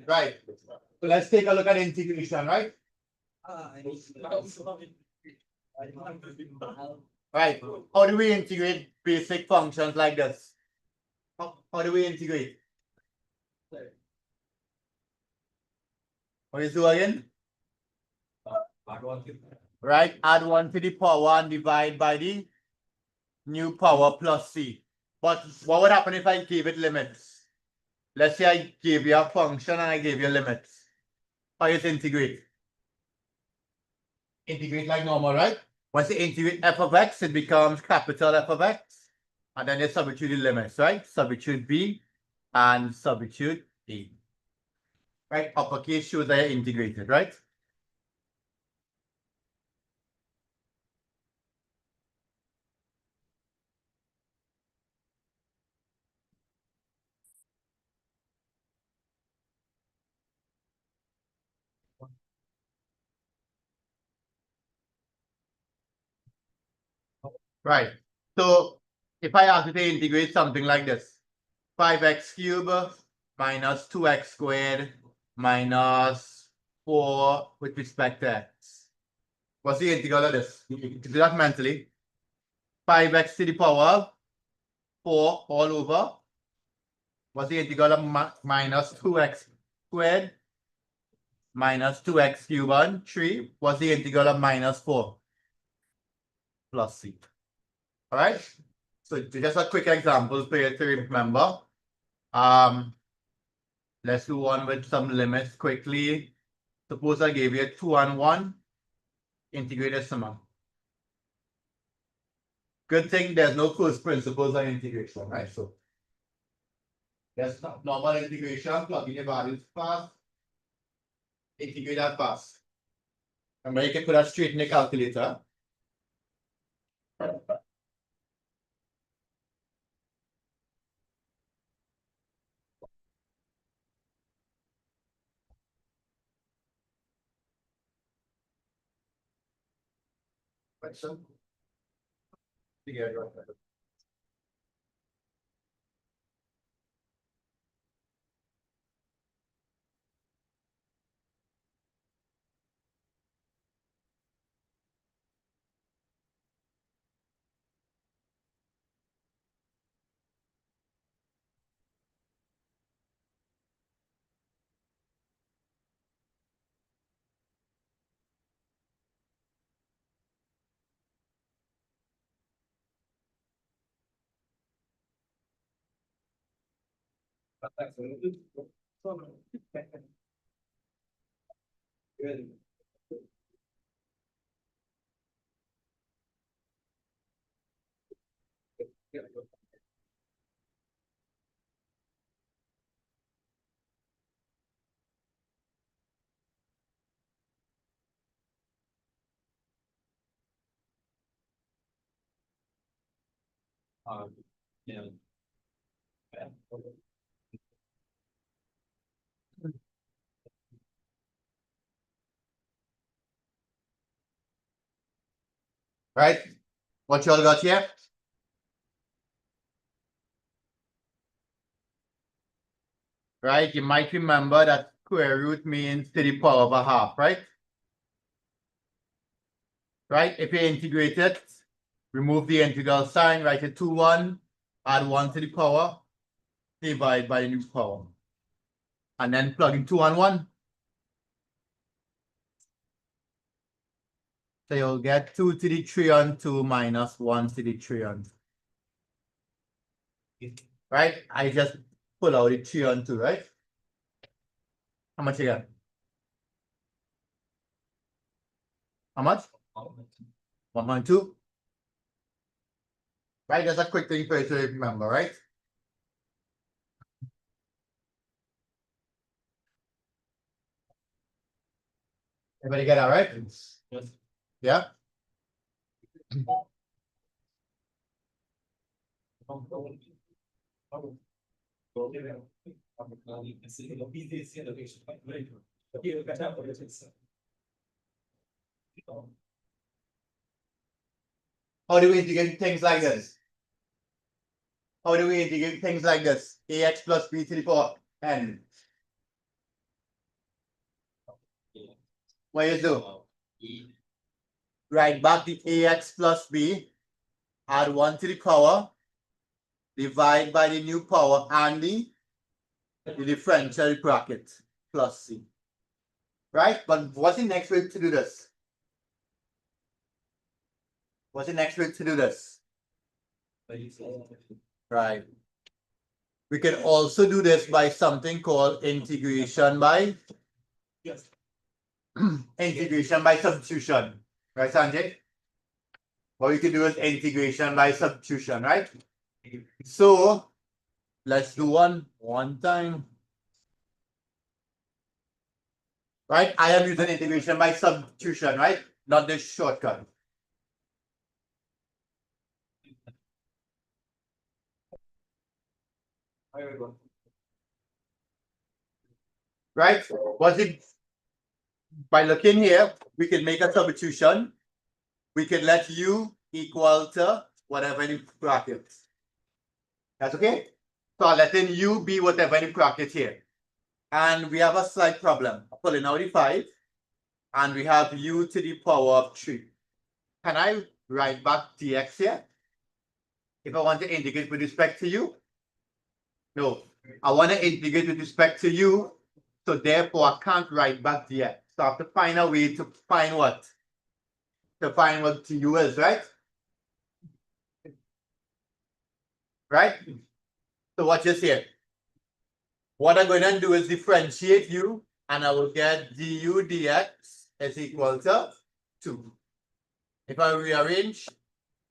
Right. So let's take a look at integration, right? Right. How do we integrate basic functions like this? How do we integrate? What is do again? Right. Add 1 to the power and divide by the new power plus c. But what would happen if I gave it limits? Let's say I gave you a function and I gave you limits. How you integrate? Integrate like normal, right? Once you integrate f of x, it becomes capital F of x. And then you substitute the limits, right? Substitute b and substitute a. Right? Uppercase shows that you're integrated, right? Right. So if I ask you to integrate something like this, 5x cubed minus 2x squared minus 4 with respect to x. What's the integral of this? You can do that mentally. 5x to the power 4 all over. What's the integral of minus 2x squared minus 2x cubed on 3? What's the integral of minus 4 plus c? All right. So just a quick example for you to remember. Let's do one with some limits quickly. Suppose I gave you 2 and 1. Integrate a sum. Good thing there's no first principles on integration, right? So that's normal integration, plug in your values fast. Integrate that fast. Remember, you can put that straight in the calculator. Question? Yeah, Right? What you all got here? Right? You might remember that square root means to the power of a half, right? Right? If you integrate it, remove the integral sign, write it 2, 1, add 1 to the power, divide by the new power. And then plug in 2 and 1. So you'll get 2 to the 3 on 2 minus 1 to the 3 on 2. Right? I just pull out the 3 on 2, right? How much you got? How much? 1.2. Right? That's a quick thing for you to remember, right? Everybody get that right? Yes. Yeah? How do we integrate things like this? How do we integrate things like this? Ax plus b to the power n. what you do? Write back the ax plus b, add 1 to the power, divide by the new power and the differential bracket plus c. Right? But what's the next way to do this? What's the next way to do this? Right. We can also do this by something called integration by integration by substitution. Right, Sanjay? What we can do is integration by substitution, right? So let's do one time. Right? I am using integration by substitution, right? Not this shortcut. Right? What's it? By looking here, we can make a substitution. We can let u equal to whatever in brackets. That's okay? So I'm letting u be whatever in bracket here. And we have a slight problem. Pulling out the 5. And we have u to the power of 3. Can I write back dx here? If I want to integrate with respect to u? No. I want to integrate with respect to u. So therefore, I can't write back dx. So I have to find a way to find what? To find what u is, right? Right? So watch this here. What I'm going to do is differentiate u, and I will get du dx is equal to 2. If I rearrange,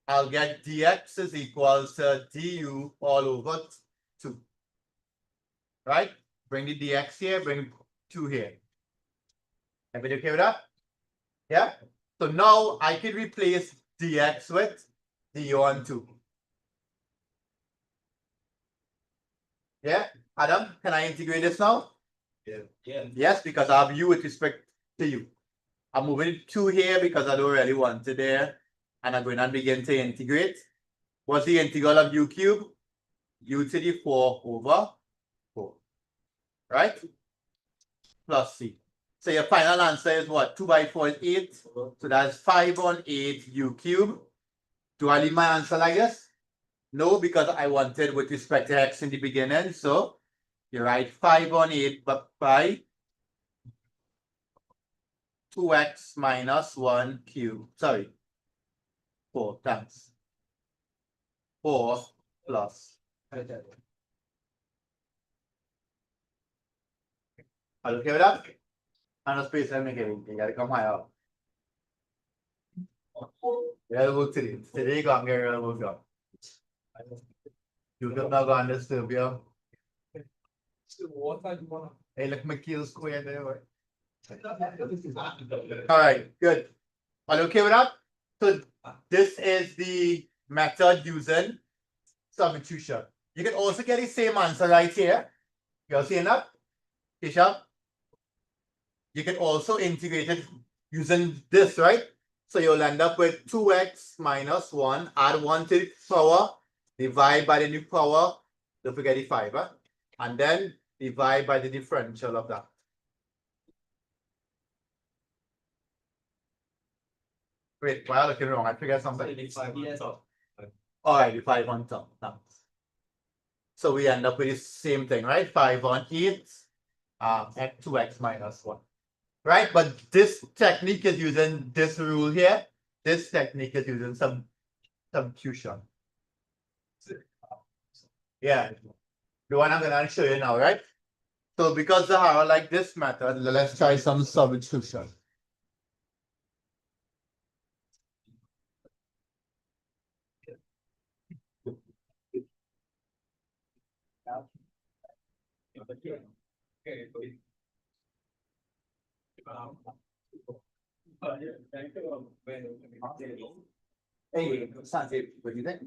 I'll get dx is equal to du all over 2. Right? Bring the dx here, bring 2 here. Everybody okay with that? Yeah? So now I can replace dx with du on 2. Yeah? Adam, can I integrate this now? Yeah. Yes, because I have u with respect to u. I'm moving 2 here because I don't really want it there. And I'm going to begin to integrate. What's the integral of u cubed? U to the 4 over 4. Right? Plus c. So your final answer is what? 2 by 4 is 8. So that's 5 on 8 u cubed. Do I leave my answer like this? No, because I wanted with respect to x in the beginning. So you write 5 on 8 by 2x minus 1 cubed. Sorry. 4 times 4 plus. Are you okay with that? And the space I'm making, you gotta come higher. Yeah, look today. Today you got me a real work up. You could not go on this too, yo. Hey, look, my keel square there. All right, good. Are you okay with that? So this is the method using substitution. You can also get the same answer right here. You're seeing that? Kisha? You can also integrate it using this, right? So you'll end up with 2x minus 1, add 1 to the power, divide by the new power, don't forget the 5, huh? And then divide by the differential of that. Wait, why are you looking wrong? I forget something. All right, the 5 on top. Now. So we end up with the same thing, right? 5 on 8, 2x minus 1. Right? But this technique is using this rule here. This technique is using some substitution. Yeah. The one I'm going to show you now, right? So because the I like this method, let's try some substitution. Hey, Sanjay, what do you think?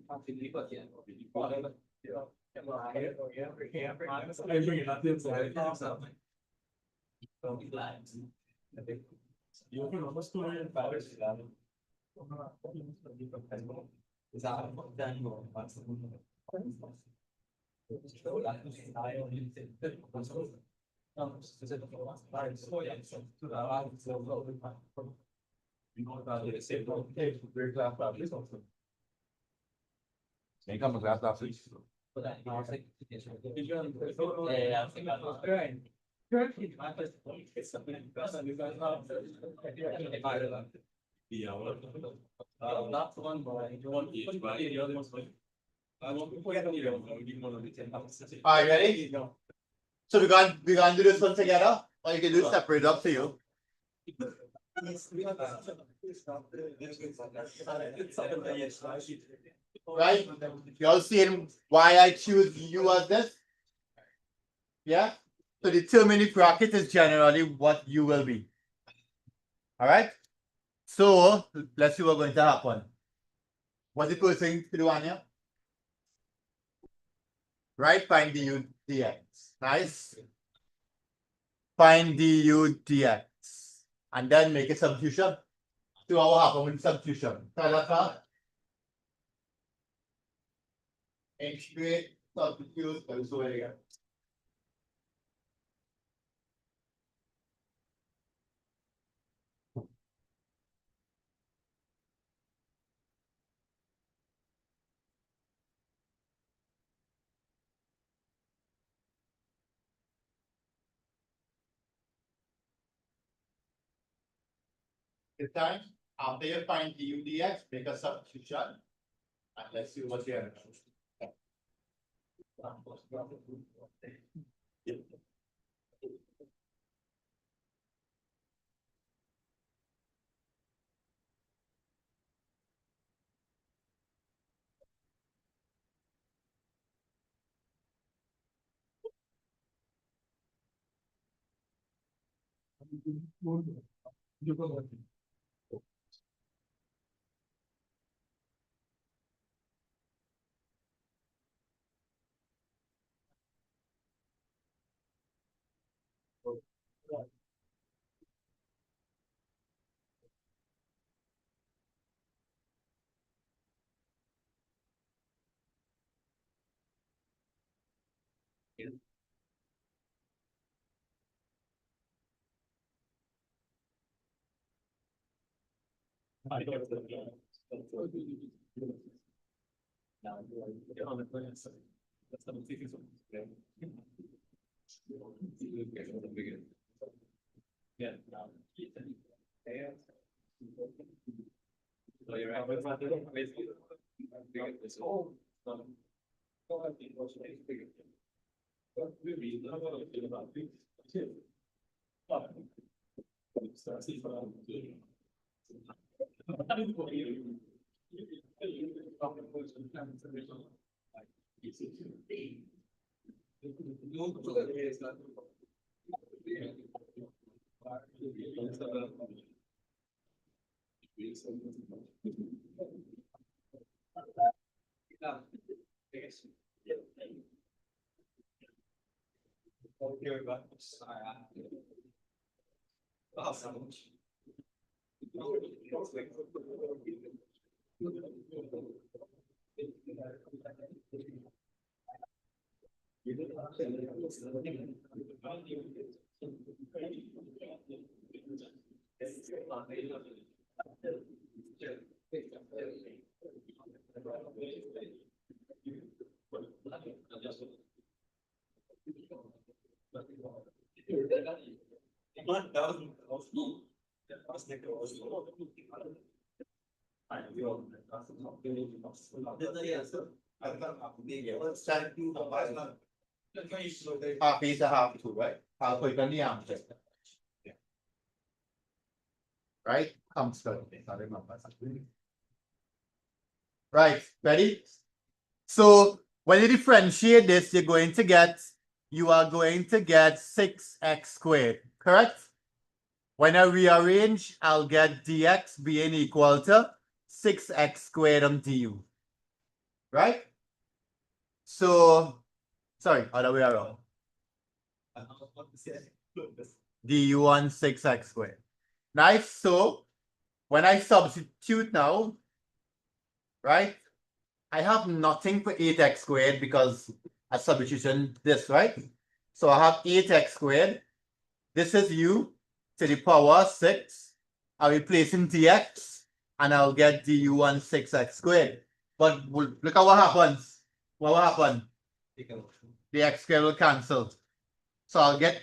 Vem cá, mas da frente. Alright, ready? So we're gonna do this one together, or you can do it separate, up to you. Right? You all seeing why I choose you as this? Yeah? So the 2-minute bracket is generally what you will be. Alright? So let's see what's going to happen. What's the first thing to do, Anya? Right? Find du dx. Nice. Find du dx. And then make a substitution. See what will happen with substitution. Try that out. Integrate, substitute, and so again. This time, after you find du dx, make a substitution. And let's see what you have. Half is a half two, right? Half is the answer. Right? Comes first. I remember. Right, ready? So when you differentiate this, you are going to get 6x squared, correct? When I rearrange, I'll get dx being equal to 6x squared on du. Right? So, sorry, other way around. Du on 6x squared. Nice. So when I substitute now, right? I have nothing for 8x squared because a substitution this, right? So I have 8x squared. This is u to the power 6. I'll replace in dx and I'll get du on 6x squared. But look at what happens. What will happen? The x squared will cancel. So I'll get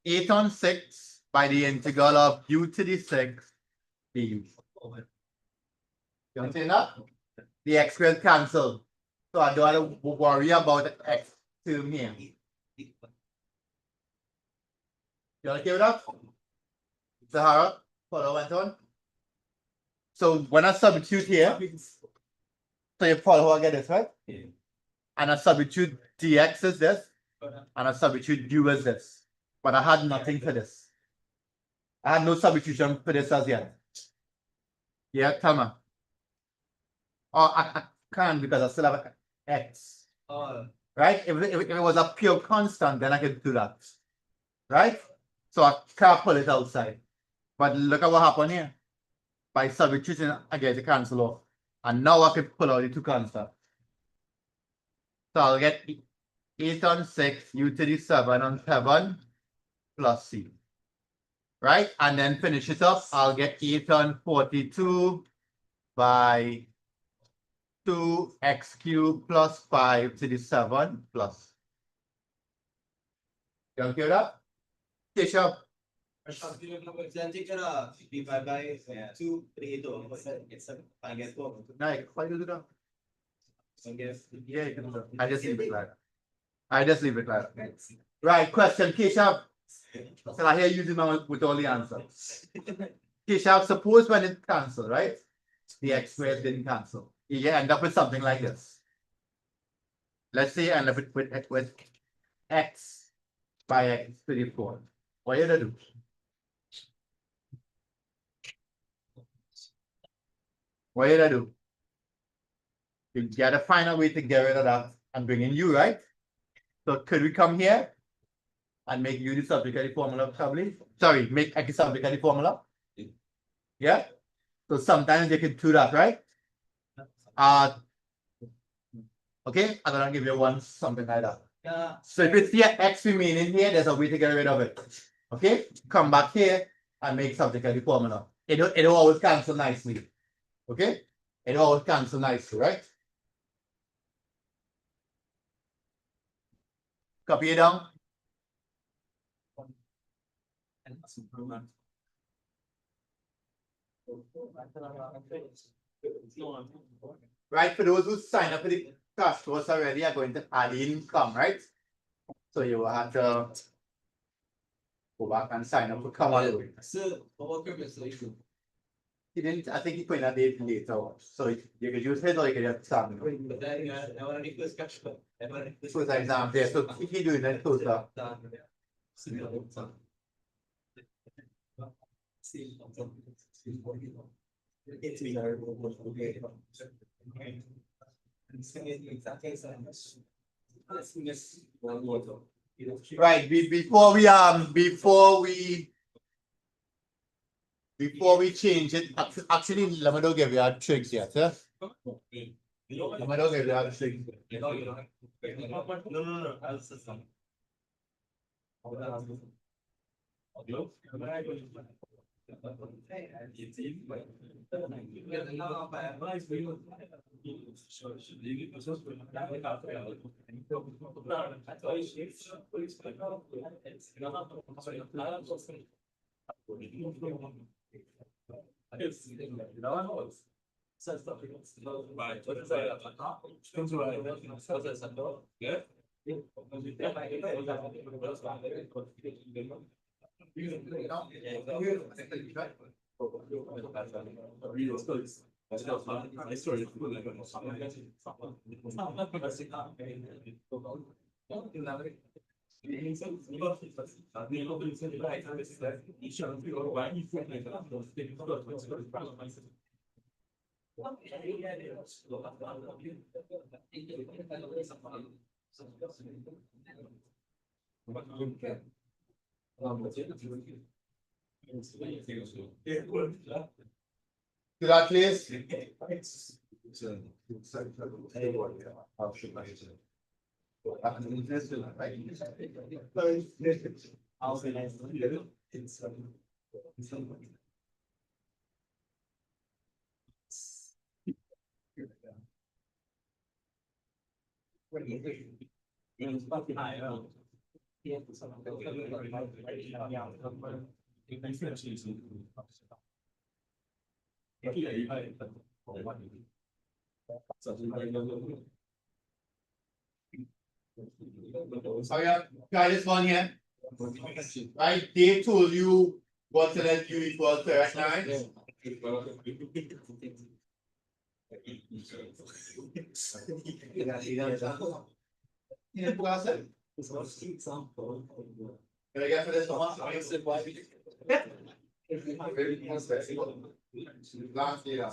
8 on 6 by the integral of u to the 6 du. You understand that? The x squared cancel. So I don't have to worry about the x term here. You okay with that? Sahara, follow went on. So when I substitute here, so you follow how I get this, right? Yeah. And I substitute dx is this, and I substitute du is this. But I had nothing for this. I had no substitution for this as yet. Yeah, tell me. Oh, I can't because I still have x. Right? If it was a pure constant, then I could do that. Right? So I can't pull it outside. But look at what happened here. By substituting, I get to cancel off. And now I can pull out the two constants. So I'll get 8 on 6, u to the 7 on 7 plus c. Right? And then finish it up. I'll get 8 on 42 by 2x cubed plus 5 to the 7 plus. You okay with that? Keshav? Divide by 2, 3, 2. I get 4. No, why do you do that? I guess. Yeah, you can do that. I just leave it like that. I just leave it like that. Right, question, Keshav. So I hear you with all the answers. Keshav, suppose when it cancelled, right? The x squared didn't cancel. You end up with something like this. Let's say you end up with x by x to the 4. What are you gonna do? What are you gonna do? You gotta find a way to get rid of that and bring in u, right? So could we come here and make u the subject of the formula probably? Sorry, make x the subject of the formula? Yeah? So sometimes they can do that, right? Okay, I'm gonna give you one something like that. So if it's here x remaining here, there's a way to get rid of it. Okay, come back here and make something of the formula. It'll always cancel nicely. Okay, it'll always cancel nicely, right? Copy it down. Right, for those who sign up for the crash course already are going to add income, right? So you will have to go back and sign up for come on. He didn't, I think he put in a date later, so you could use his or you could just start. This was an exam there, so if you do it, then close up. Right, before we change it, actually, let me give you a trick yet, huh? Let me give you a trick. To that place. So yeah, try this one here. Right, they told you what's an LQ equals to at 9. Yeah, class it. Can I get for this one? Last year.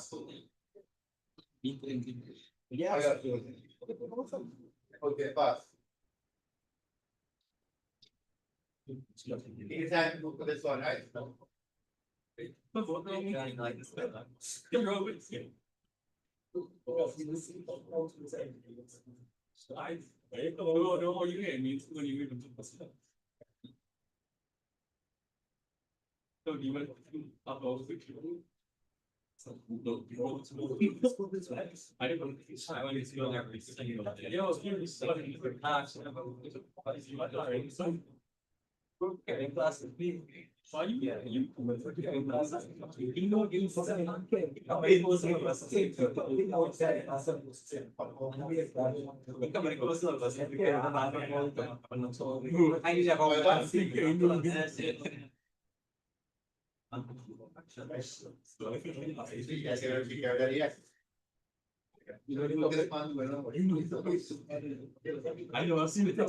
Yeah. Okay, pass. You can look for this one, right? I know, I've seen it. I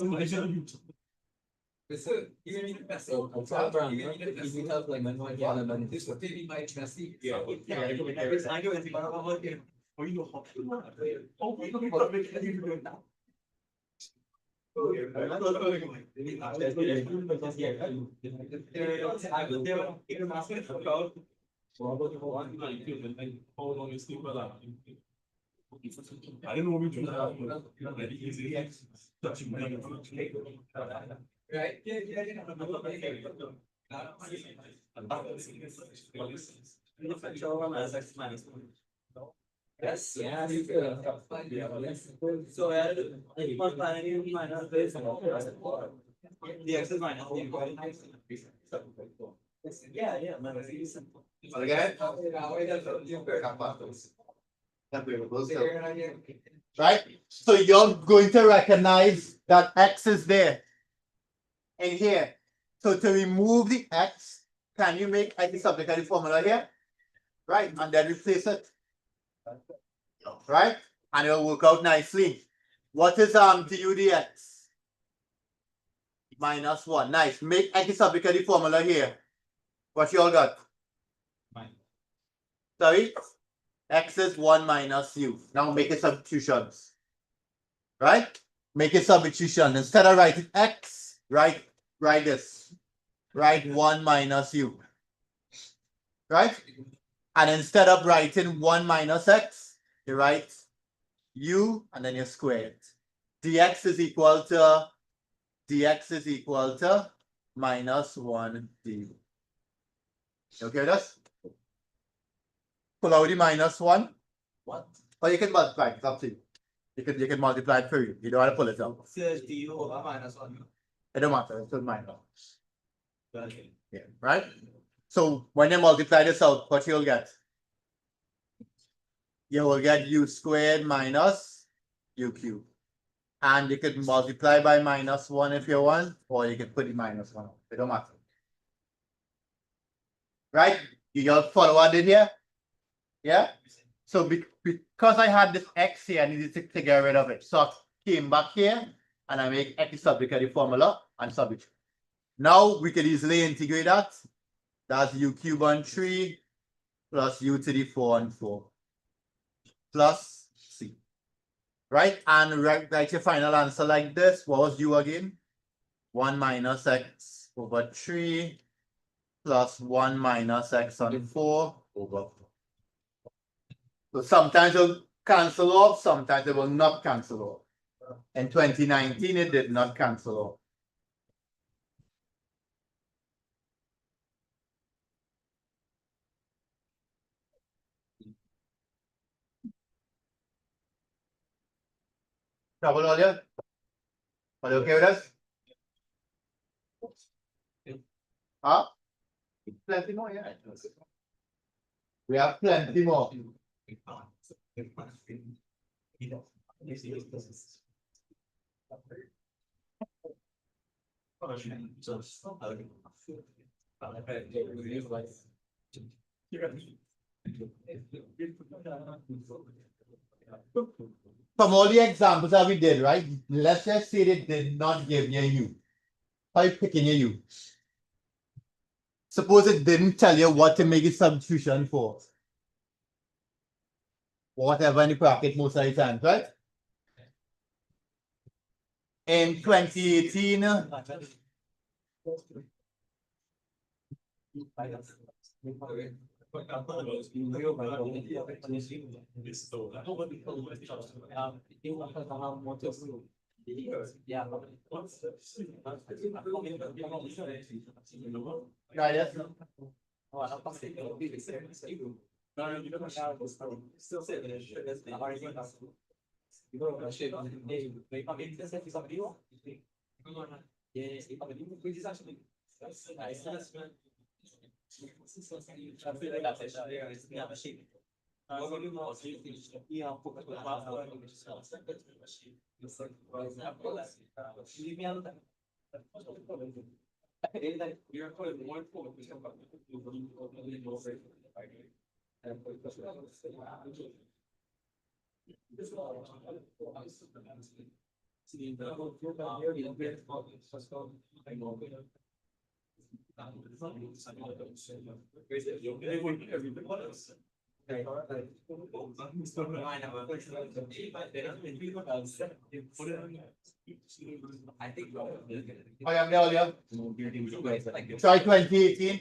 didn't know we do that. Easy. Touching my. Right. Yes, yeah, so the x is minus yeah, Right? So you're going to recognize that X is there. In here. So to remove the X, can you make any subject of the formula here? Right, and then replace it. Right? And it will work out nicely. What is du dx? -1. Nice. Make any subject of the formula here. What you all got? Sorry? X is 1 minus u. Now make it substitutions. Right? Make a substitution. Instead of writing X, write this. Write 1 minus u. Right? And instead of writing 1 minus x, you write u and then you square it. dx is equal to -1 du. Okay with us? Pull out the -1. What? Or you can multiply, it's up to you. You can multiply it for you. You don't want to pull it out. Says du over -1. It don't matter, it's still minus. Okay. Yeah, right? So when you multiply this out, what you'll get? You will get u squared minus u cubed. And you can multiply by -1 if you want, or you can put the -1. It don't matter. Right? You all follow what I did here? Yeah? So because I had this x here, I needed to get rid of it. So I came back here and I make x subject of the formula and substitute. Now we can easily integrate that. That's u cubed on 3 plus u to the 4 on 4 plus c. Right? And write your final answer like this. What was u again? 1 minus x over 3 plus 1 minus x on 4 over 4. So sometimes it will cancel off, sometimes it will not cancel off. In 2019, it did not cancel off. Trouble earlier? Are you okay with us? Huh? Plenty more, yeah. We have plenty more. From all the examples that we did, right? Let's just say they did not give you a U. How you picking your U? Suppose it didn't tell you what to make a substitution for. Whatever in the bracket most of the time, right? In 2018, guys, I am earlier. Try 2018.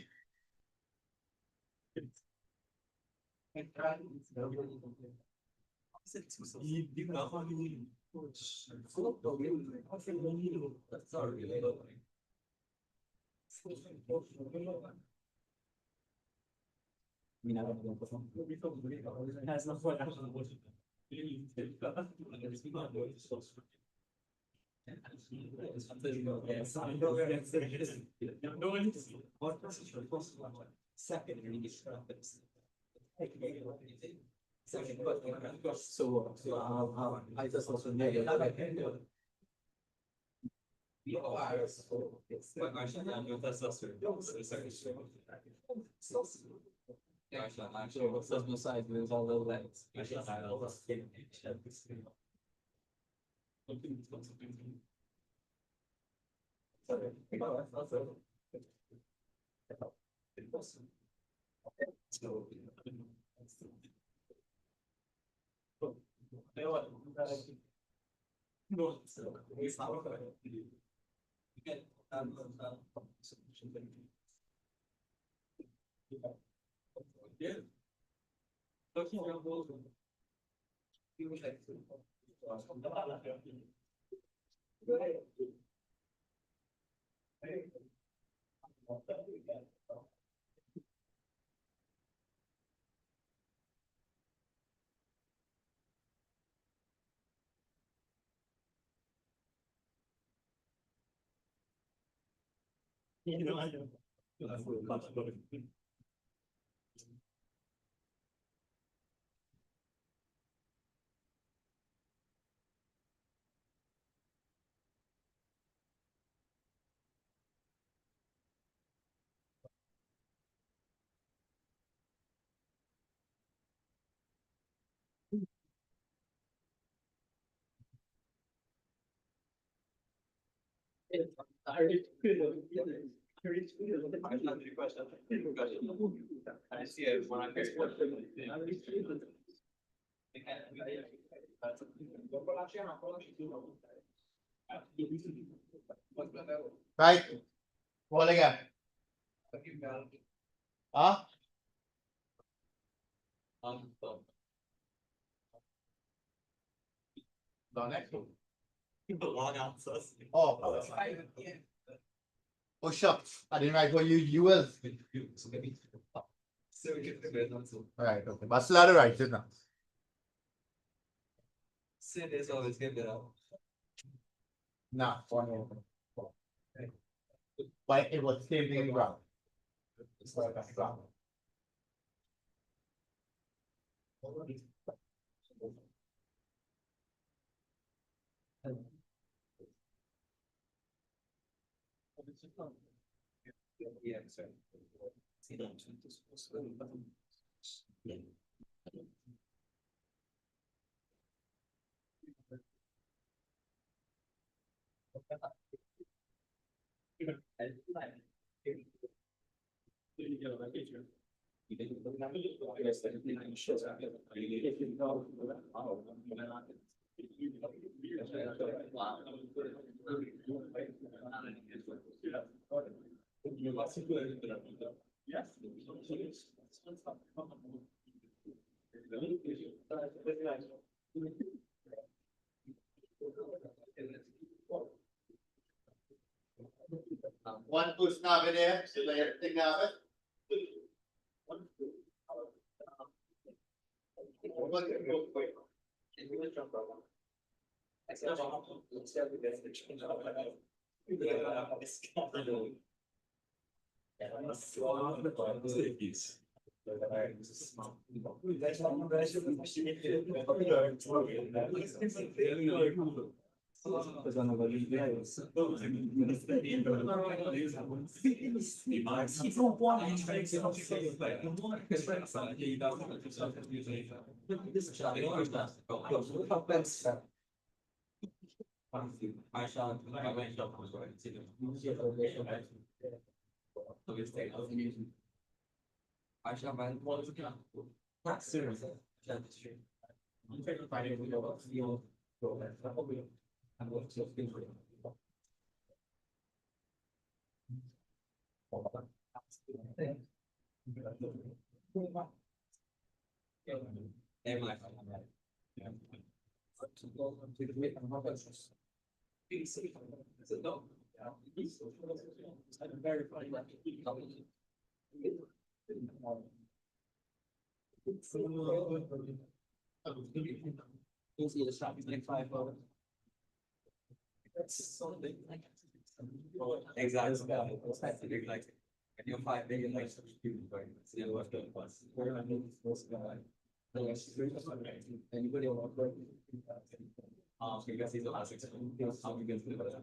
Right? All again. Huh? The next one. Long answers. Oh, oh shucks. I didn't write what you was. So we get the good answer. Right, okay. But still had to write it now. Sid is always good at Nah, one more. But it was same thing in ground. It's like a ground. Yeah, sorry. One push knob in there, so lay everything down it. Exactly. Like, and you're 5 million like people going. So you're worth the plus. Anybody want to? Because he's the last six. How you get to the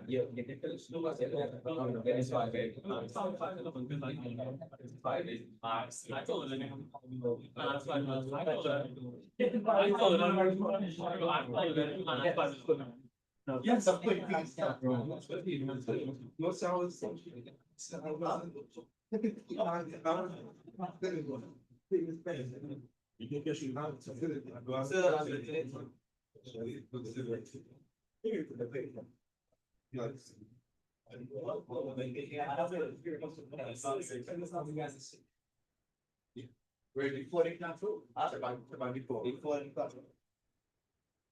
yeah, you can finish. No, it's 5 8. 5 8 max. I told them. Yes, of course. No sounds. Ready for it now, too? Before.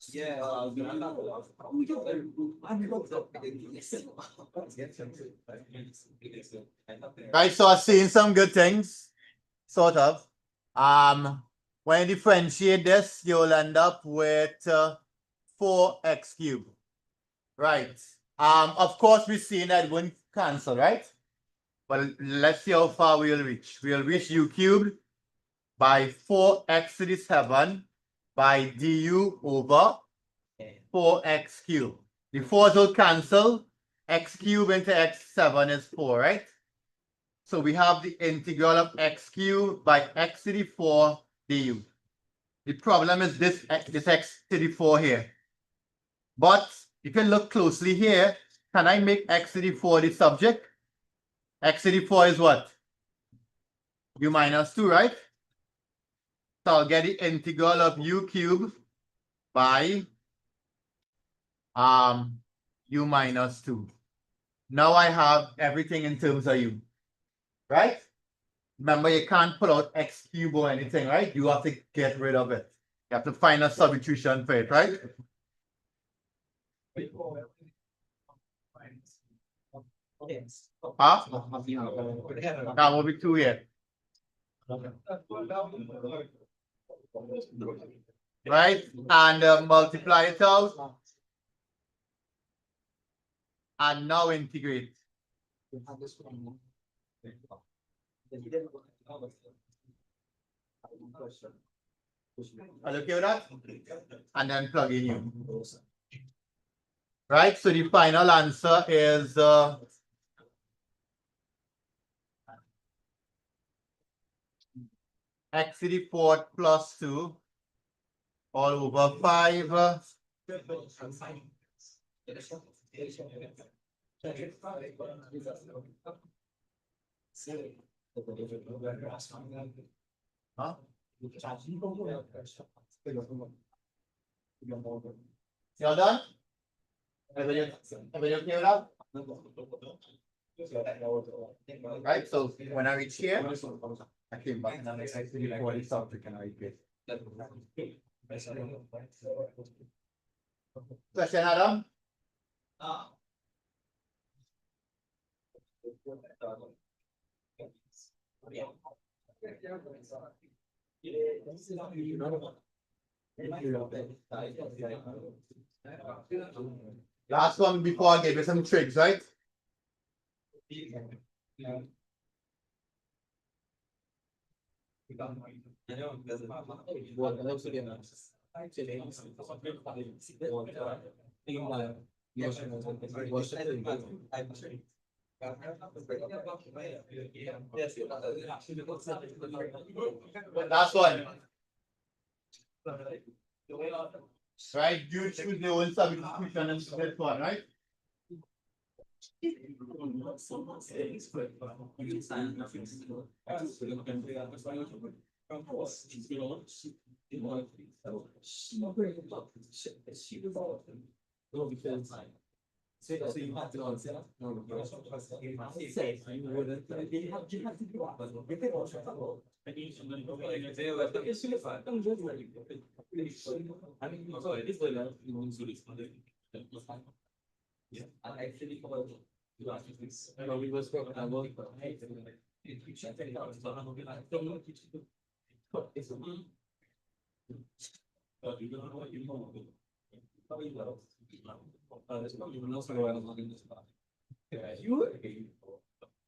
Yeah. Right, so I've seen some good things, sort of. When you differentiate this, you'll end up with 4x cubed. Right. Of course, we've seen that it wouldn't cancel, right? But let's see how far we'll reach. We'll reach u cubed by 4x to the 7 by du over 4x cubed. The 4s will cancel. X cubed into x7 is 4, right? So we have the integral of x cubed by x to the 4 du. The problem is this x to the 4 here. But you can look closely here. Can I make x to the 4 the subject? X to the 4 is what? U minus 2, right? So I'll get the integral of u cubed by u minus 2. Now I have everything in terms of u, right? Remember, you can't put out x cubed or anything, right? You have to get rid of it. You have to find a substitution for it, right? Huh? That will be 2 here. Right? And multiply it out. And now integrate. Are you okay with that? And then plug in U. Right? So the final answer is x to the fourth plus 2 all over 5. Huh? You're done? Everybody okay with that? Right, so when I reach here, I came back and I actually for the subject and I repeat. Question, Adam? Last one before I give you some tricks, right? Last one. Right, you choose the own substitution and this one, right? So you have to answer. Yeah, I actually we was talking about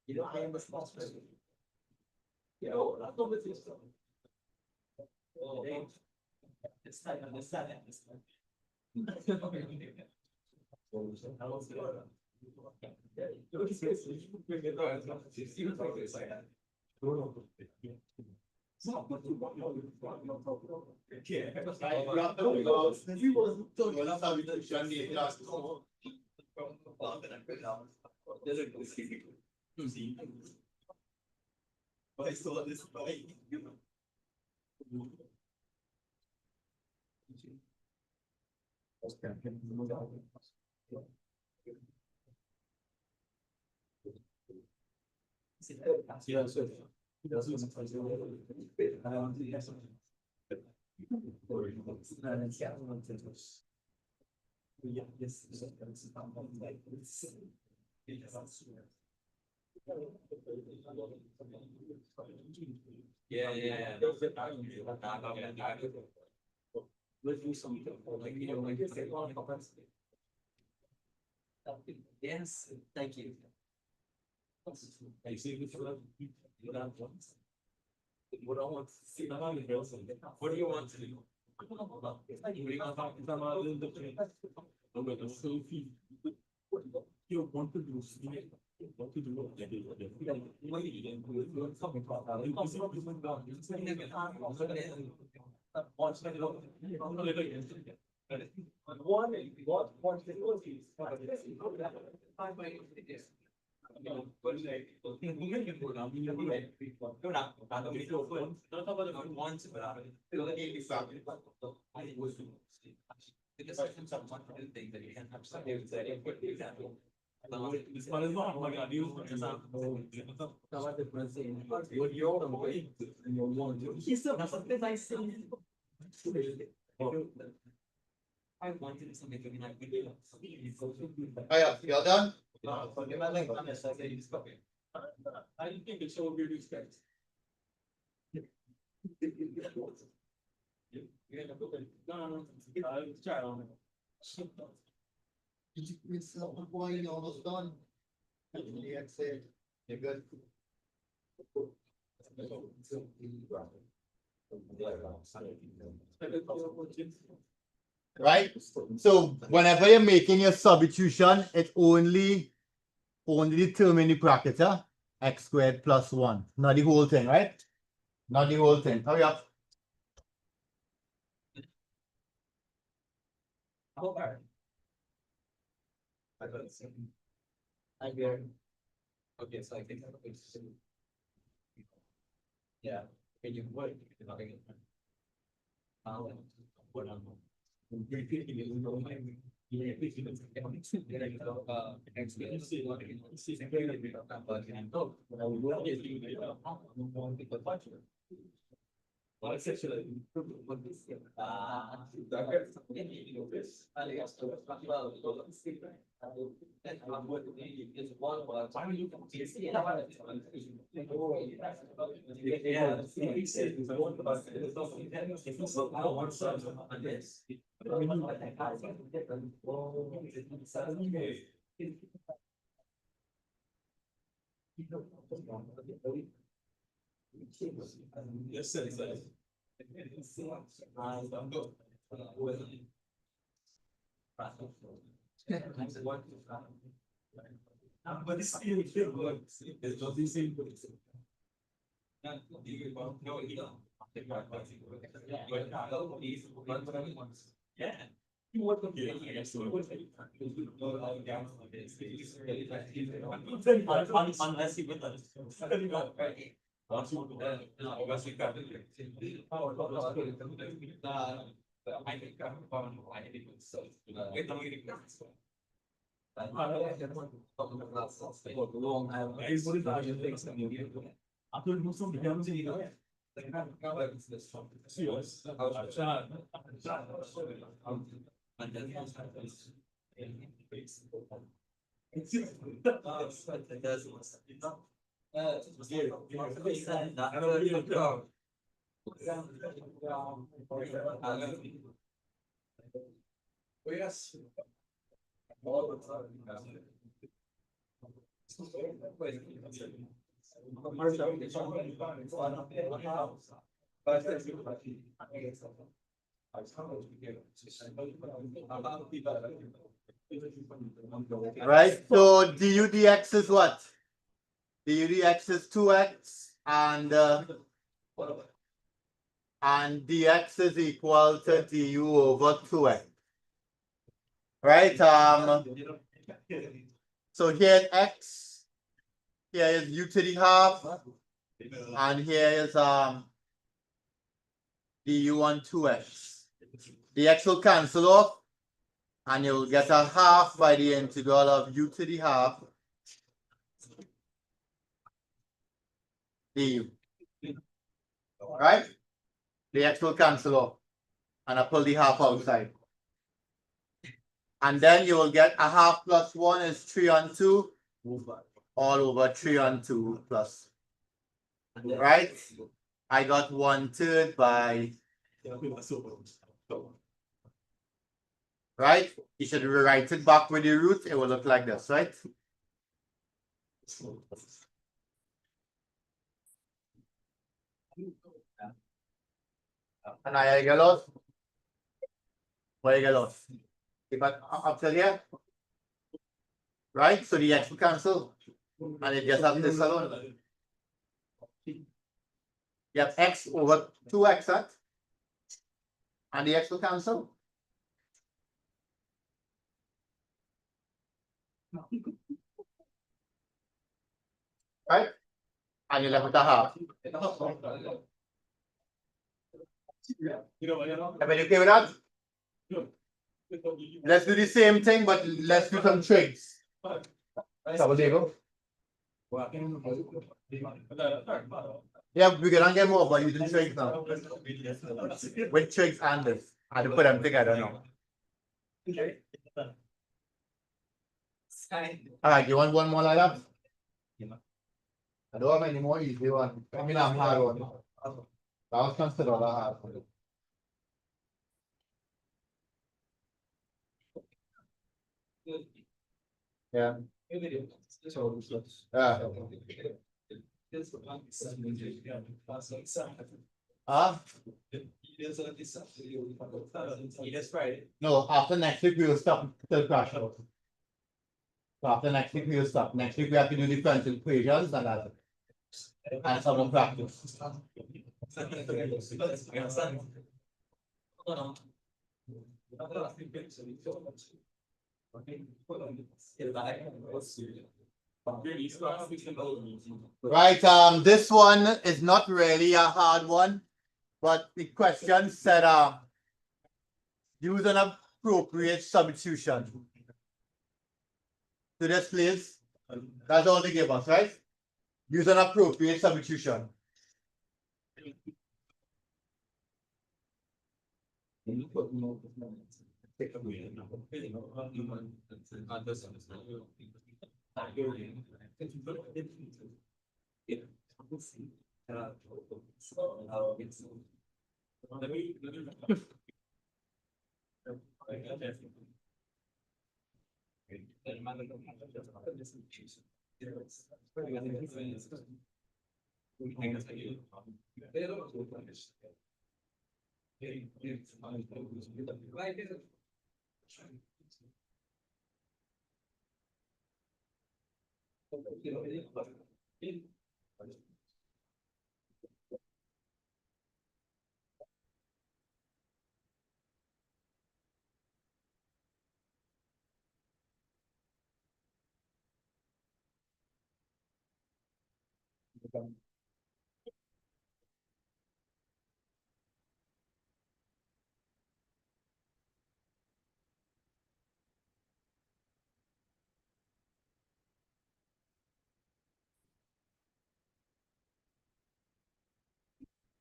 you know, I am responsible. You know, I'm not with this. It's time to understand Yeah. Let's do something like you know, like yes, thank you. I see this what I want. What I want to see what do you want to do? You want to do what to do this one is not like I use what you're he's still that's something I see. I wanted to make a nice video. Oh yeah, you're done? I didn't think it's so weird to expect. No, try on. It's boy, almost done. That's it. You're good. Right? So whenever you're making your substitution, it's only determine the bracket, huh? X squared plus 1. Not the whole thing, right? Not the whole thing. Hurry up. Okay, so I think it's. Yeah, when you work, you're not getting. What I'm. Yes, but it's still good. It's not the same. Yeah. Unless you with us. I think I'm found why it was so. After Muslim becomes yes. All the time. Right? So du dx is what? Du dx is 2x and dx is equal to du over 2x. Right? So here x, here is u to the half, and here is du on 2x. The x will cancel off, and you'll get a half by the integral of u to the half du. Right? The x will cancel off, and I pull the half outside. And then you will get a half plus 1 is 3 on 2, all over 3 on 2 plus. Right? I got 1/3 by. Right? You should rewrite it back with the root. It will look like this, right? And I get lost. Where you get lost? If I up to here, right? So the x will cancel, and it just have this alone. You have x over 2x, right? And the x will cancel. Right? And you left with a half. Everybody okay with that? Let's do the same thing, but let's do some tricks. Double Diego. Yeah, we can get more, but using tricks now. With tricks and this. I had to put them together now. Alright, you want one more like that? I don't have any more easy one. I mean, I'm hard one. That was considered a hard one. Yeah. Ah, no, after next week we will stop till crash. So after next week we will stop. Next week we have to do differential equations and that. And some more practice. Right, this one is not really a hard one, but the question said, use an appropriate substitution. To this, please. That's all they give us, right? Use an appropriate substitution.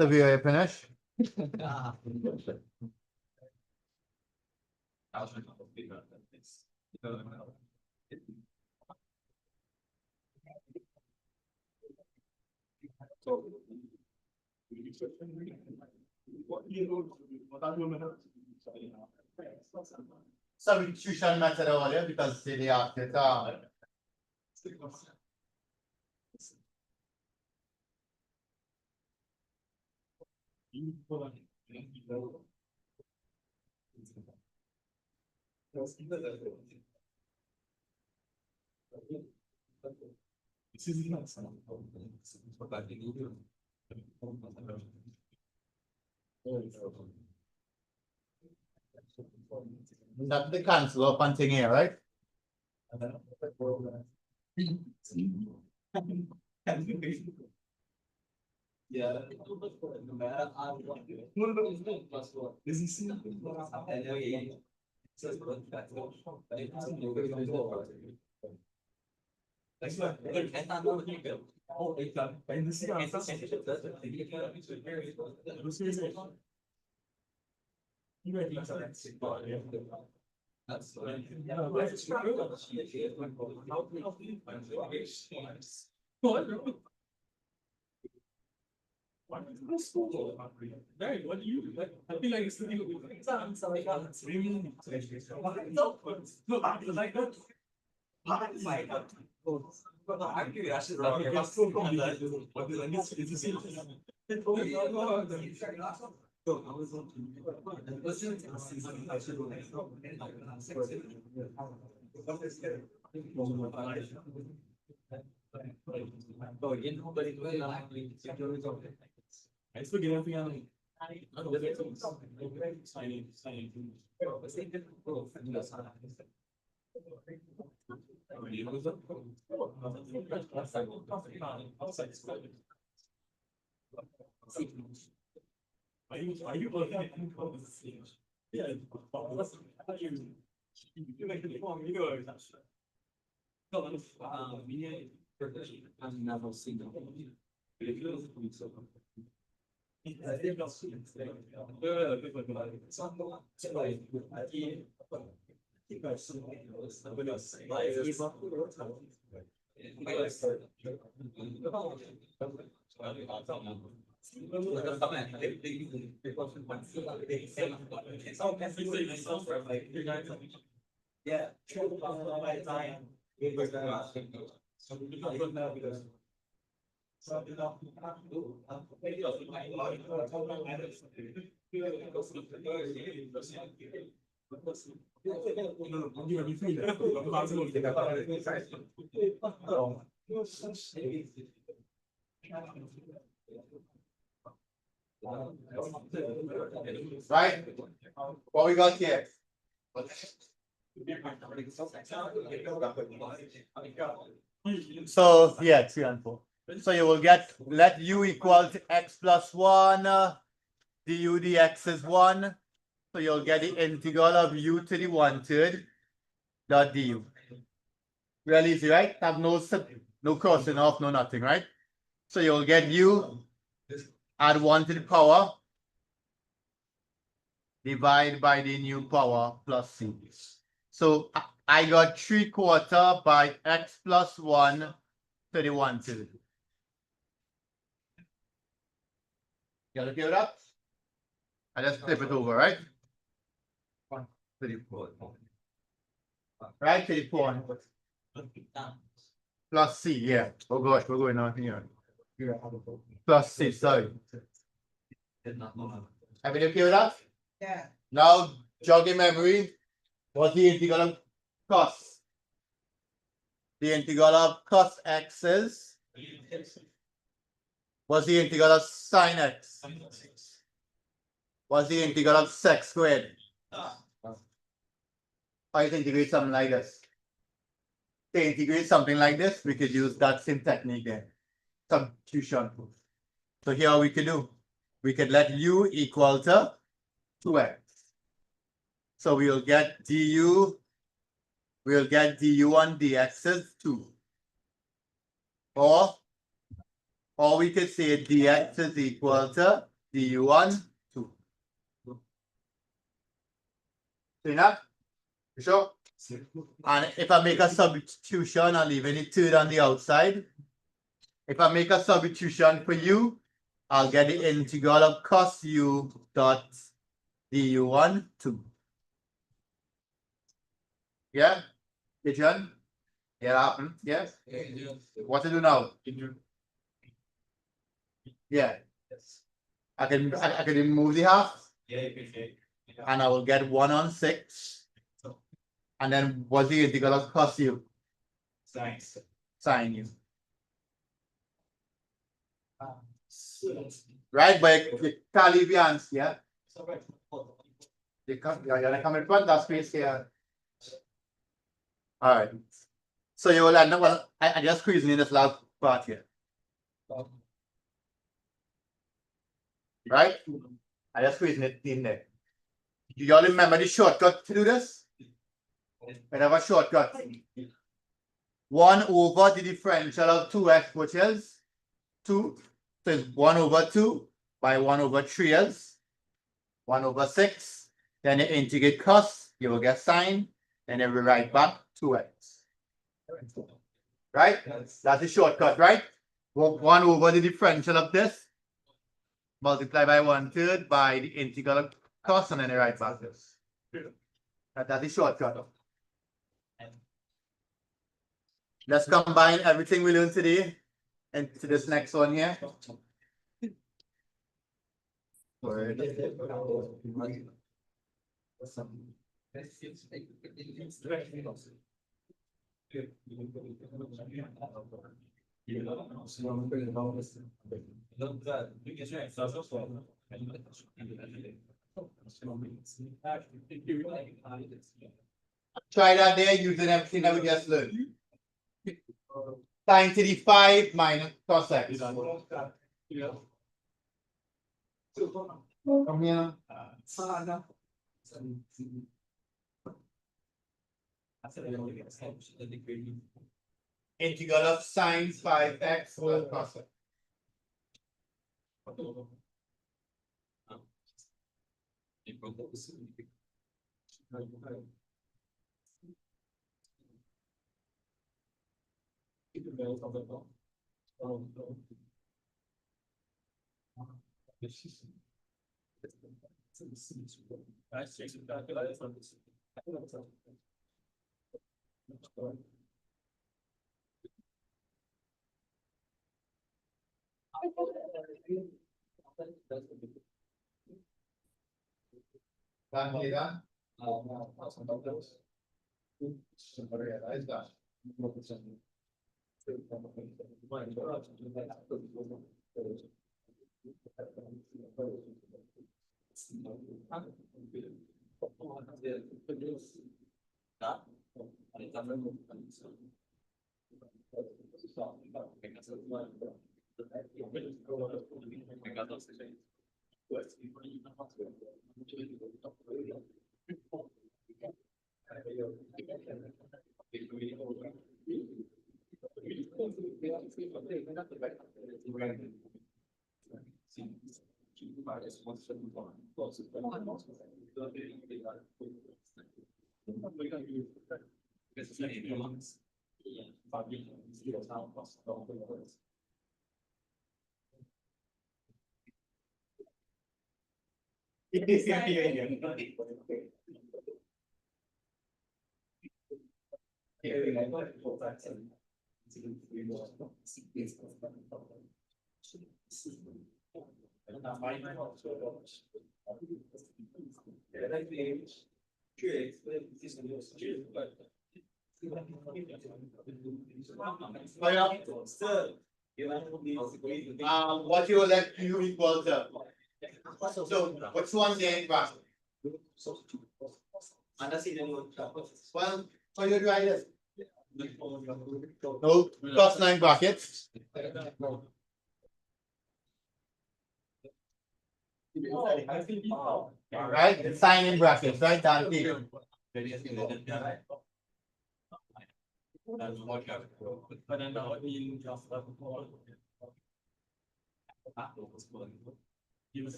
So we are finished. Substitution method earlier because they asked it. That's the cancel up and thing here, right? Yeah. What do you? I feel like it's the thing. I still get everything out. Are you yeah. You make it long, you go. I've never seen them. Yeah. Right? What we got here? So yeah, 3 and 4. So you will get let u equal to x plus 1, du dx is 1. So you'll get the integral of u to the 1/3 dot du. Really easy, right? Have no crossing off, no nothing, right? So you'll get u add 1 to the power divide by the new power plus c. So I got 3/4 by x plus 1 to the 1/3. You okay with that? I just flip it over, right? 34. Right, 34. Plus c, yeah. Oh gosh, we're going on here. Plus c, sorry. Everybody okay with that? Yeah. Now, jogging memory. What's the integral of cos? The integral of cos x is? What's the integral of sin x? What's the integral of sec squared? How you integrate something like this? To integrate something like this, we could use that same technique there. Substitution. So here we could do. We could let u equal to 2x. So we'll get du on dx is 2. Or we could say dx is equal to du on 2. See that? You sure? And if I make a substitution, I'm leaving the 3 on the outside. If I make a substitution for u, I'll get the integral of cos u dot du on 2. Yeah? John? Yeah, that happened. Yes? What to do now? Yeah. I can remove the half and I will get 1 on 6. And then what's the integral of cos u? Sin u. Right, but you can't leave the answer, yeah? You come in front, that space here. All right. So you will end up, well, I just squeezing in this last part here. Right? I just squeezing it in there. Do you all remember the shortcut to do this? I have a shortcut. 1 over the differential of 2x, which is 2. So it's 1 over 2 by 1 over 3 is 1 over 6. Then you integrate cos, you will get sine, and then we write back 2x. Right? That's the shortcut, right? 1 over the differential of this, multiply by 1/3 by the integral of cos, and then I write back this. That's the shortcut. Let's combine everything we learned today into this next one here. Try that there using everything that we just learned. Sin to the 5 minus cos x. Come here. Integral of sin 5x plus cos x. What you let Q equal to? So which one then, but well, how you write this? No, plus 9 brackets. Right, and sign in brackets, right, down here.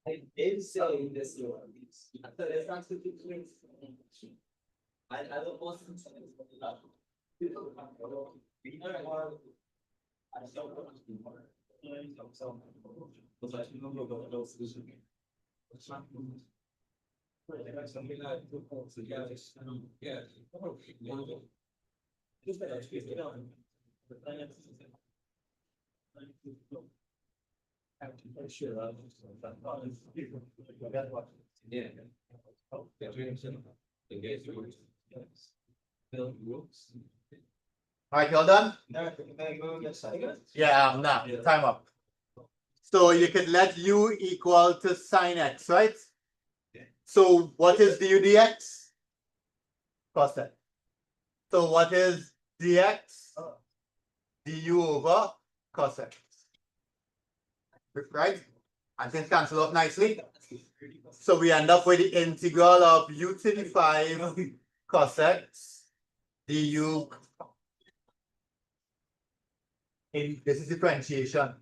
I did say this year. So there's not two things. I don't want to say this, but we don't have to. We don't have. I don't want to be more. So, because I don't know about those decisions. It's not. Something like yeah. Just that I speak it out. Yeah. Alright, you all done? Yeah, I'm not, time up. So you could let U equal to sine X, right? So what is du dx? Cos that. So what is dx? Du over cos X. right? And can cancel out nicely. So we end up with the integral of u to the 5 cos x du. This is differentiation.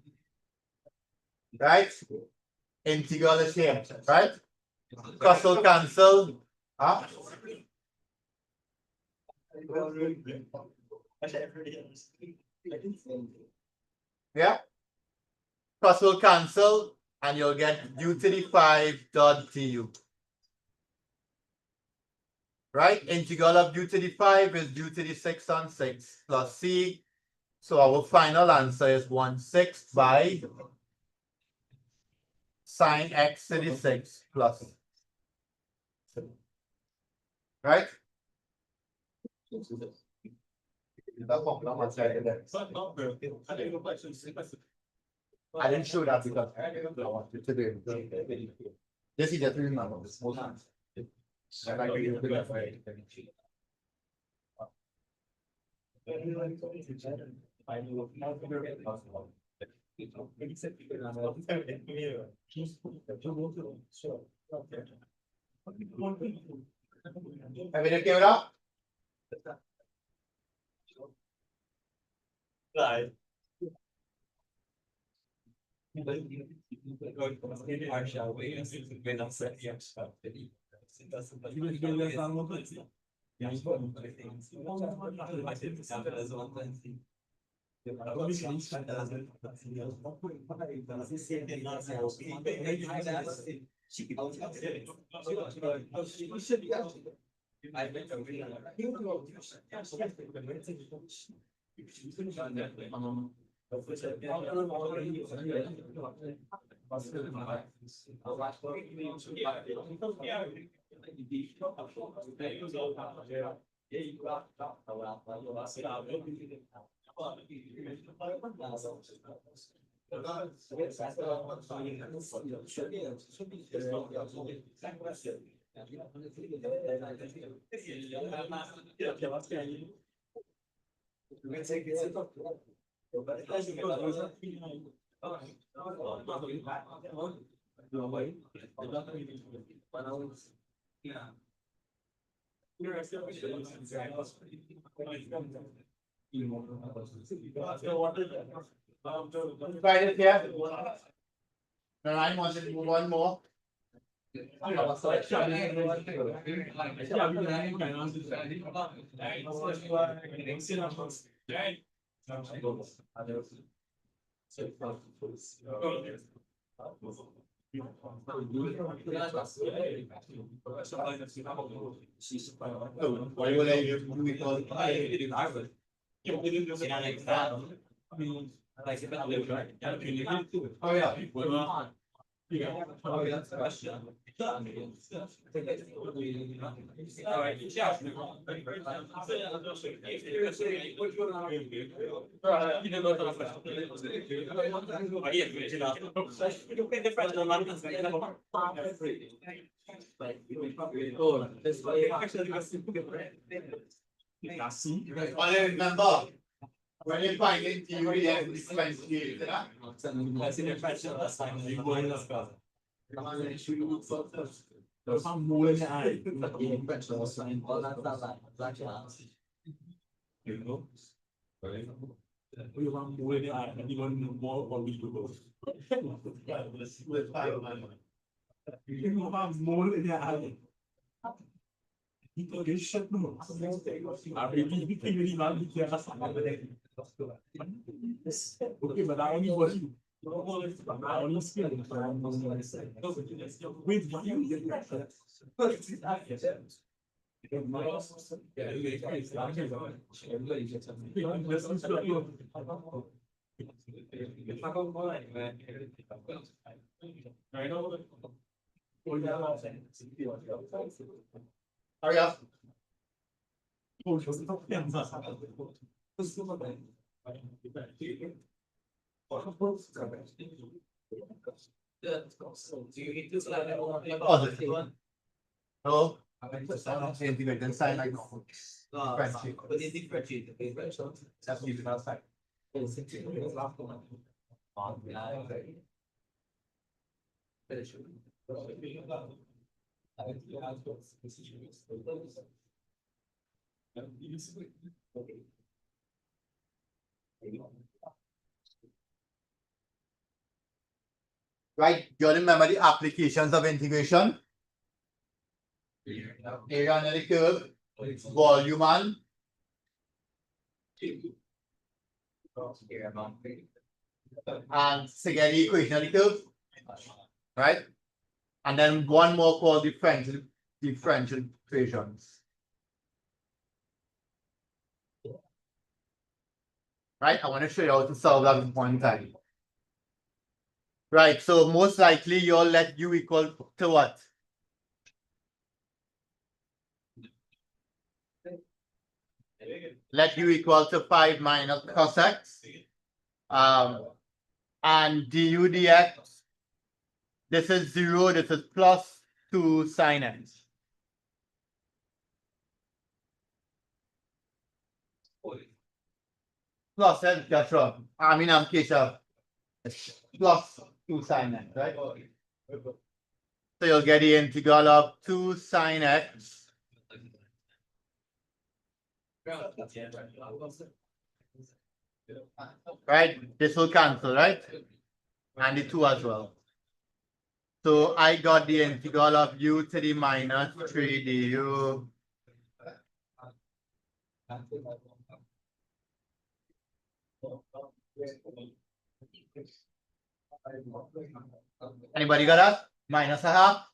Right? Integral is here, right? Cos will cancel. Huh? Yeah. Cos will cancel and you'll get u to the 5 dot du. Right? Integral of u to the 5 is u to the 6 on 6 plus c. So our final answer is 1/6 by sine x to the 6 plus. Right? I didn't show that because I wanted to do it. This is just remember this whole time. Everything came up? Try it here. No, I wanted to do one more. Why would I do because oh yeah. Only remember when you find it, you really have to differentiate. Okay, but I only watch you. I only see it. Wait, what you Hurry up. Hello? Integrate then sign like normal. Differentiate. But they differentiate the paper, so. That's what you do outside. Right? Do you remember the applications of integration? Area under the curve, volume and to get the equation of the curve, right? And then one more called differential equations. Right? I want to show you how to solve that in one time. Right, so most likely you'll let u equal to what? Let u equal to 5 minus cos x. And du dx, this is 0, this is plus 2 sin x. Plus x, that's wrong. I mean, I'm Keshav. Plus 2 sin x, right? So you'll get the integral of 2 sin x. Right? This will cancel, right? And the 2 as well. So I got the integral of u to the minus 3 du. Anybody got that? Minus a half?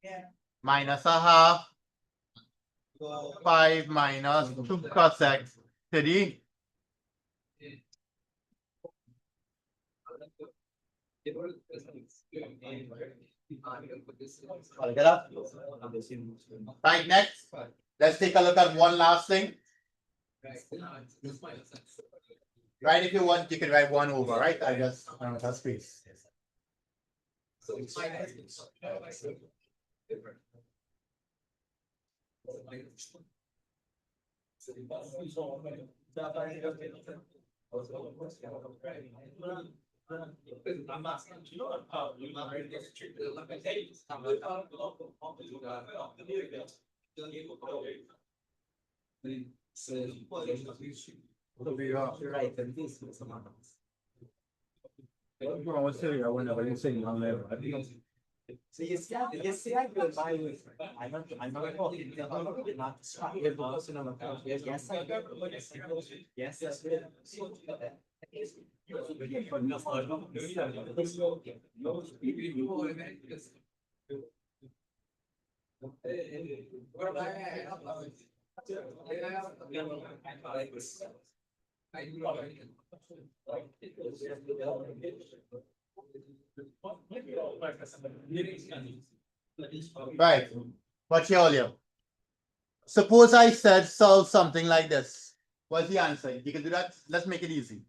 Yeah. Minus a half. 5 minus 2 cos x to the right, next. Let's take a look at one last thing. Right, if you want, you can write 1 over, right? I just don't have space. So you see, I go by with, I'm not talking, not yes, I go. Yes, Right. What's your earlier? Suppose I said solve something like this. What's the answer? You can do that. Let's make it easy.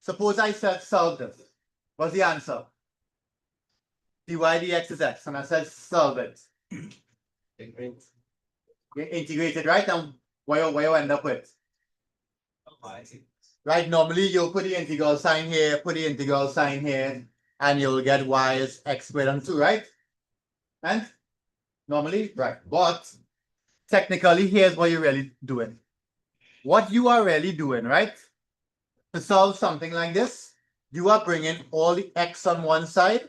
Suppose I said solve this. What's the answer? dy dx is x, and I said solve it. Integrate it, right? And what you end up with? Right, normally you'll put the integral sign here, put the integral sign here, and you'll get y is x squared and 2, right? And normally, right. But technically, here's what you're really doing. What you are really doing, right? To solve something like this, you are bringing all the x on one side.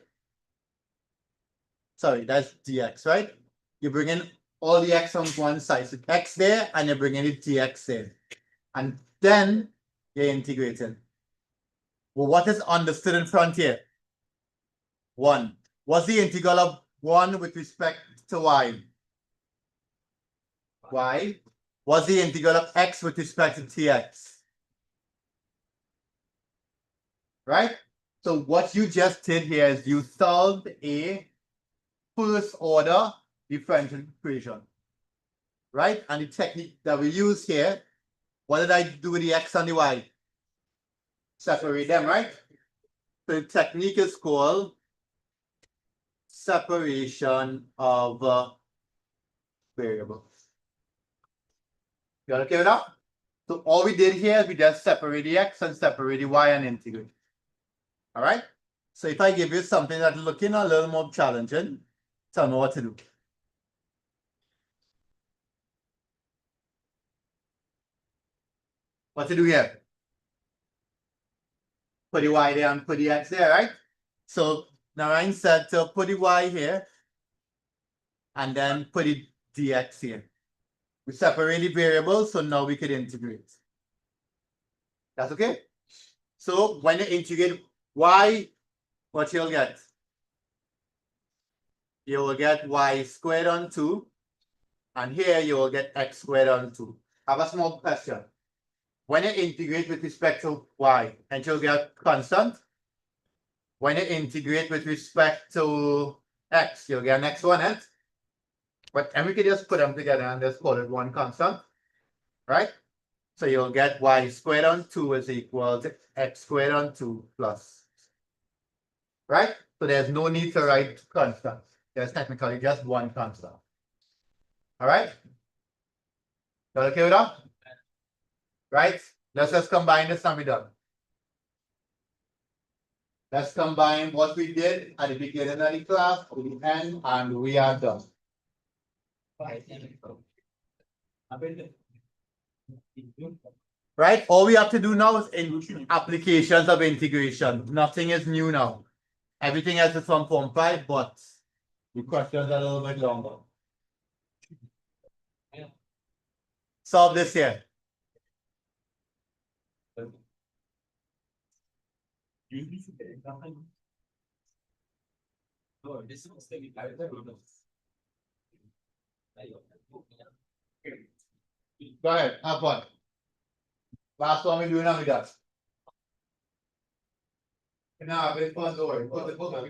Sorry, that's dx, right? You're bringing all the x on one side. So x there, and you're bringing the dx there. And then you're integrating. Well, what is understood in front here? 1. What's the integral of 1 with respect to y? Y. What's the integral of x with respect to tx? Right? So what you just did here is you solved a first order differential equation. Right? And the technique that we use here, what did I do with the x and the y? Separate them, right? So the technique is called separation of variables. You okay with that? So all we did here is we just separate the x and separate the y and integrate. All right? So if I give you something that's looking a little more challenging, tell me what to do. What to do here? Put the y there and put the x there, right? So Narayan said to put the y here and then put the dx here. We separate the variables, so now we could integrate. That's okay? So when you integrate y, what you'll get? You will get y squared on 2, and here you will get x squared on 2. I have a small question. When you integrate with respect to y, and you'll get constant. When you integrate with respect to x, you'll get an exponent. But and we can just put them together and just call it one constant, right? So you'll get y squared on 2 is equal to x squared on 2 plus. Right? So there's no need to write constant. There's technically just one constant. All right? You okay with that? Right? Let's just combine this and we're done. Let's combine what we did at the beginning of the class with the end, and we are done. Right? All we have to do now is in applications of integration. Nothing is new now. Everything else is from Form 5, but the questions are a little bit longer. Solve this here. Go ahead, have fun. Last one we do now we got. Now, it's fun, don't worry. Put the book on.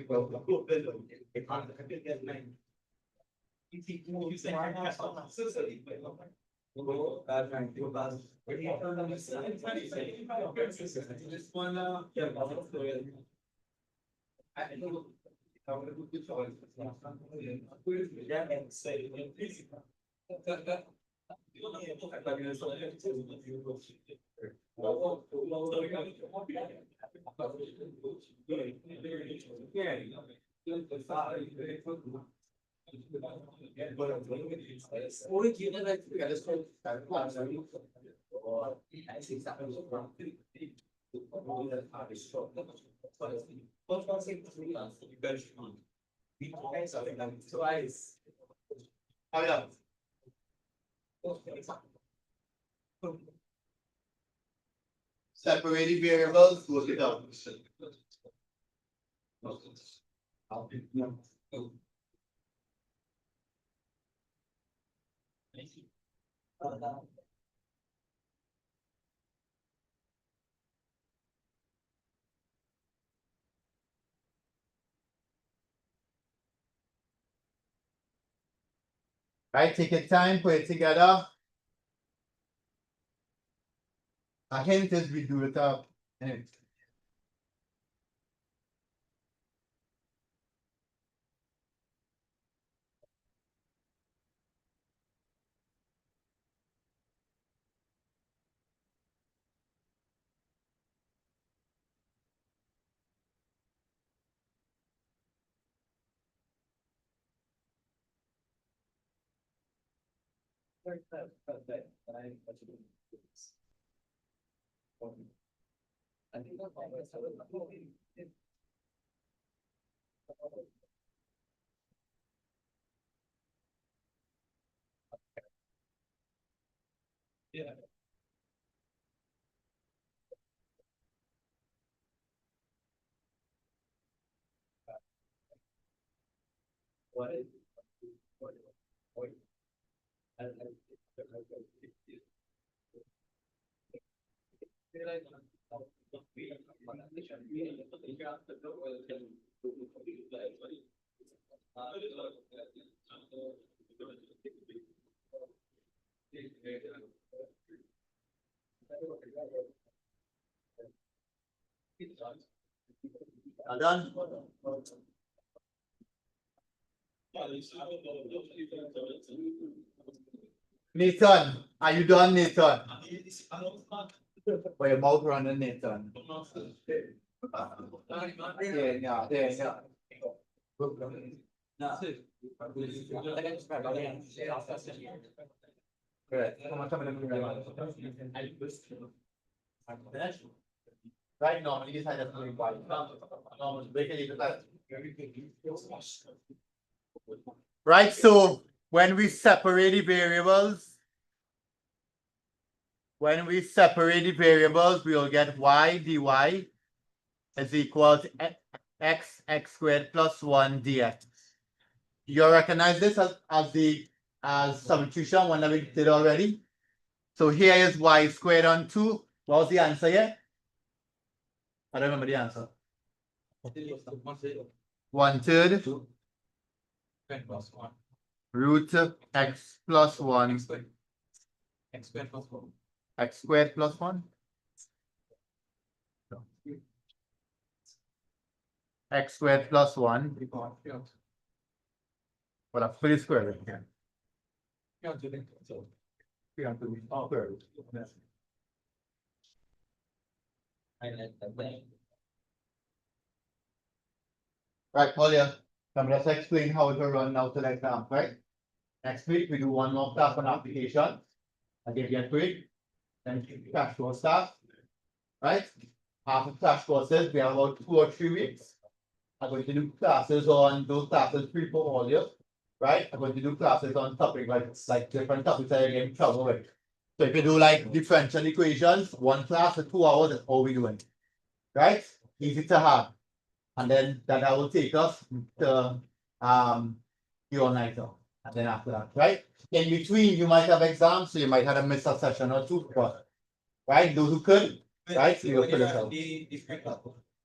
Hurry up. Separate the variables, look it up. Right, take your time, put it together. A hint is we do it up. Done. Nathan, are you done, Nathan? Put your mouth around the Nathan. Right, normally this has to be quite. Right, so when we separate the variables. When we separate the variables, we will get y dy is equal to x squared plus 1 dx. You recognize this as substitution one that we did already. So here is y squared on 2. What was the answer here? I don't remember the answer. 1/3 root x plus 1 x squared plus 1 x squared plus 1. Well, that's pretty square here. Right, Paulia, let's explain how it will run now to the exam, right? Next week, we do one more class on application. I give you a quick, then crash course start, right? After crash courses, we have about 2 or 3 weeks. I'm going to do classes on those classes free for all you, right? I'm going to do classes on topics like different topics that you're getting trouble with. So if you do like differential equations, 1 class for 2 hours is all we're doing, right? Easy to have. And then that will take us to your night off. And then after that, right? In between, you might have exams, so you might have to miss a session or 2, but right, those who could, right? So you'll fill it out.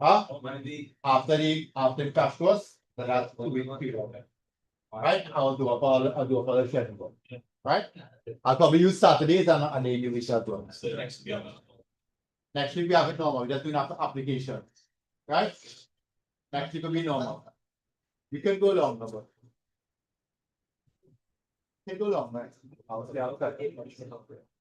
Huh? After the crash course, then that's 2 weeks period. Right? I'll do up all the schedule. Right? I'll probably use Saturdays and then you will shut down. Next week we have it normal, we're just doing after application. Right? Next week will be normal. You can go longer, but can go long, right? I'll say outside.